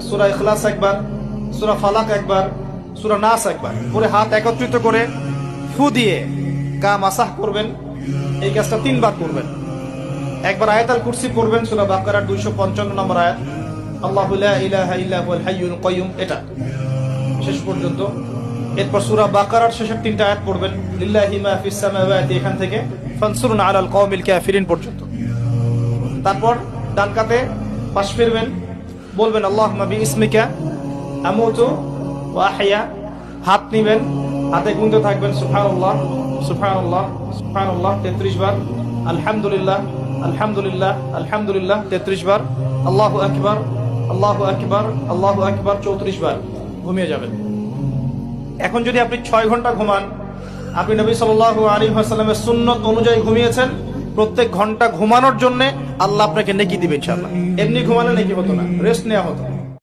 সূরা ইখলাস একবার, সূরা ফালাক একবার, সূরা নাস একবার, পরে হাত একত্রিত করে ফু দিয়ে গা মাসাহ করবেন। এই কাজটা 3 বার করবেন। একবার আয়াতুল কুরসি পড়বেন, সূরা বাকারার 255 নম্বর আয়াত, আল্লাহু লা ইলাহা ইল্লা হুয়াল হাইয়ুল কাইয়ুম, এটা শেষ পর্যন্ত। এরপর সূরা বাকারার শেষের 3টা আয়াত পড়বেন, লিল্লাহি মা ফিস সামাওয়াতি, এখান থেকে ফানসুরনা আলাল কওমিল কাফিরিন পর্যন্ত। তারপর ডান কাতে পাশ ফিরবেন, বলবেন আল্লাহুম্মা বিইসমিকা আমুতু ওয়া আহইয়া। হাত নিবেন, হাতে গুনতে থাকবেন সুবহানাল্লাহ সুবহানাল্লাহ সুবহানাল্লাহ 33 বার, আলহামদুলিল্লাহ আলহামদুলিল্লাহ আলহামদুলিল্লাহ 33 বার, আল্লাহু আকবার আল্লাহু আকবার আল্লাহু আকবার 34 বার। ঘুমিয়ে যাবেন। এখন যদি আপনি 6 ঘন্টা ঘুমান, আপনি নবী সাল্লাল্লাহু আলাইহি ওয়াসাল্লামের সুন্নত অনুযায়ী ঘুমিয়েছেন, প্রত্যেক ঘন্টা ঘুমানোর জন্য আল্লাহ আপনাকে নেকি দিবেন ইনশাআল্লাহ। এমনি ঘুমালে নেকি হতো না, রেস্ট নেওয়া হতো।